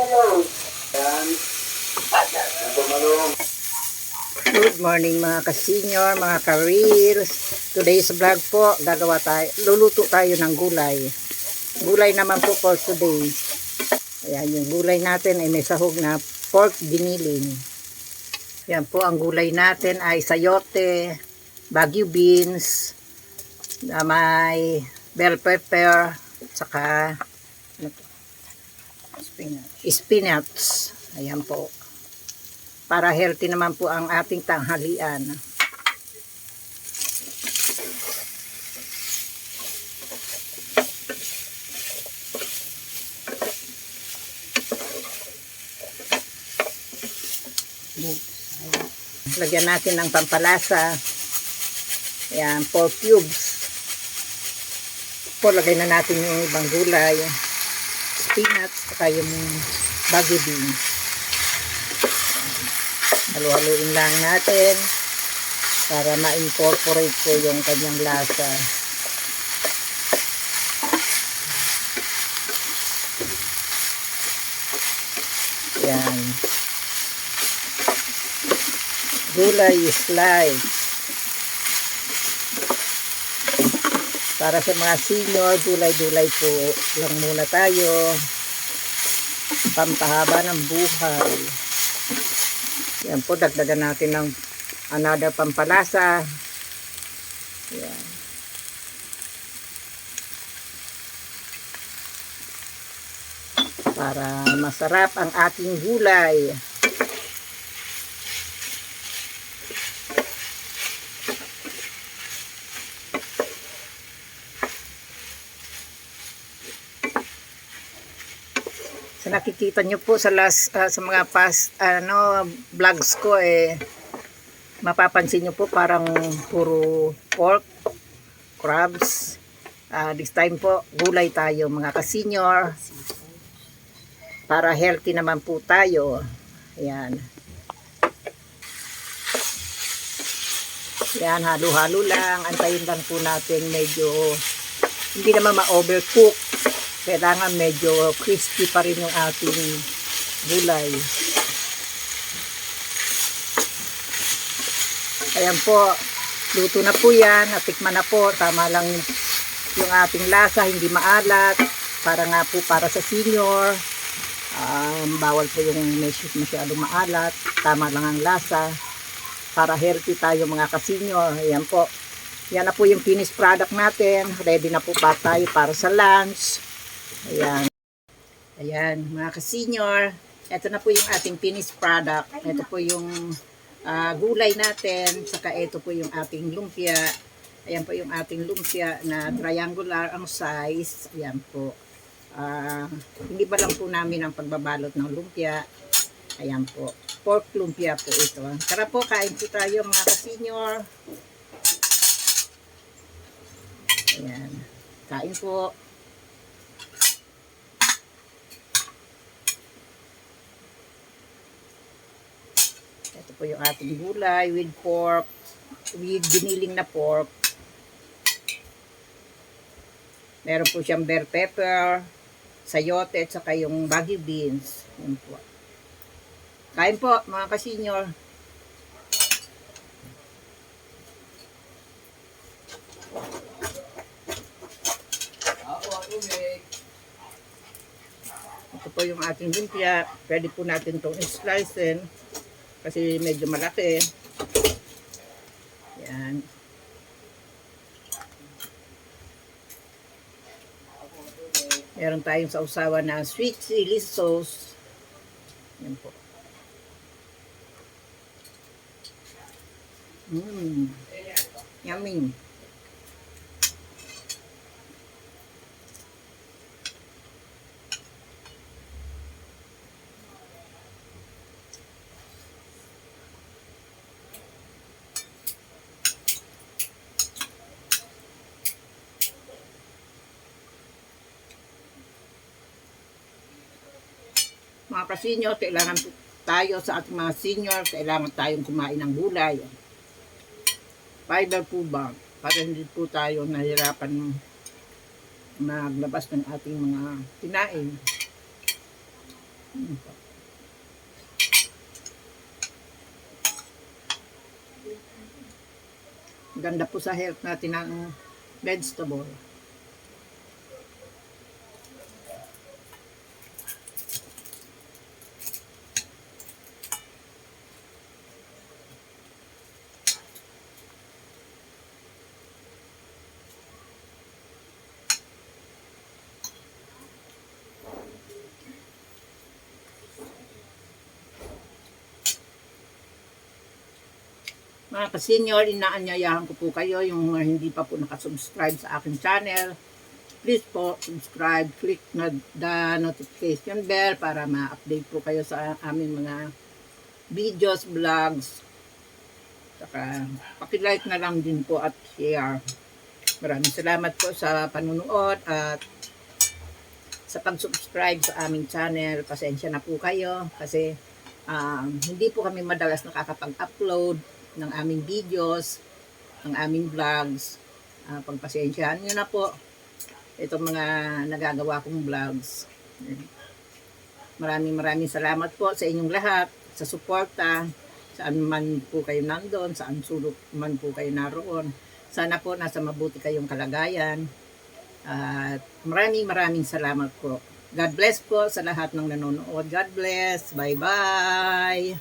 Good morning mga ka-senior, mga ka-reels. Today's vlog po, luluto tayo ng gulay. Gulay naman po for today. Ayan, yung gulay natin ay may sahog na pork giniling. Ayan po, ang gulay natin ay sayote, Baguio beans, na may bell pepper, saka spinach. Ayan po. Para healthy naman po ang ating tanghalian. Lagyan natin ng pampalasa. Ayan, 4 cubes. Po, lagay na natin yung ibang gulay. Spinach, saka yung Baguio beans. Halu-haluin lang natin para ma-incorporate po yung kanyang lasa. Yan. Gulay is life. Para sa mga senior, gulay-gulay po lang muna tayo. Pampahaba ng buhay. Yan po, dagdagan natin ng another pampalasa. Yan. Para masarap ang ating gulay. So, nakikita nyo po sa sa mga past vlogs ko mapapansin nyo po parang puro pork, crabs. This time po gulay tayo mga ka-senior. Para healthy naman po tayo. Ayan. Ayan, halo-halo lang. Antayin lang po natin medyo hindi naman ma-overcook. Kailangan medyo crispy pa rin yung ating gulay. Ayan po, luto na po yan, natikman na po, tama lang yung ating lasa, hindi maalat, para nga po para sa senior, bawal po yung masyadong maalat, tama lang ang lasa, para healthy tayo mga ka-senior. Ayan po, yan na po yung finished product natin, ready na po pa tayo para sa lunch. Ayan. Ayan, mga ka-senior. Ito na po yung ating finished product. Ito po yung gulay natin. Saka ito po yung ating lumpia. Ayan po yung ating lumpia na triangular ang size. Ayan po. Hindi ba lang po namin ang pagbabalot ng lumpia. Ayan po. Pork lumpia po ito. Tara po, kain po tayo mga ka-senior. Ayan. Kain po. Ito po yung ating gulay with pork, with giniling na pork. Meron po siyang bell pepper, sayote, at saka yung Baguio beans. Yan po. Kain po, mga ka-senior. Ito po yung ating lumpia. Pwede po natin itong slice kasi medyo malaki. Yan. Meron tayong sausawan na sweet chili sauce. Yan po. Yummy. Mga ka-senior, kailangan tayo sa ating mga senior, kailangan tayong kumain ng gulay. Fiber po ba? Para hindi po tayo nahirapan maglabas ng ating mga kinain. Ganda po sa health natin ng vegetable. Mga ka-senior, inaanyayahan ko po kayo yung mga hindi pa po nakasubscribe sa aking channel. Please po, subscribe, click na the notification bell para ma-update po kayo sa aming mga videos, vlogs. Saka, pakilike na lang din po at share. Maraming salamat po sa panunood at sa pag-subscribe sa aming channel. Pasensya na po kayo kasi hindi po kami madalas nakakapag-upload ng aming videos, ng aming vlogs. Pagpasensyahan nyo na po itong mga nagagawa kong vlogs. Maraming salamat po sa inyong lahat, sa suporta, saan man po kayo nandoon, saan sulok man po kayo naroon. Sana po nasa mabuti kayong kalagayan. At maraming salamat po. God bless po sa lahat ng nanonood. God bless. Bye-bye.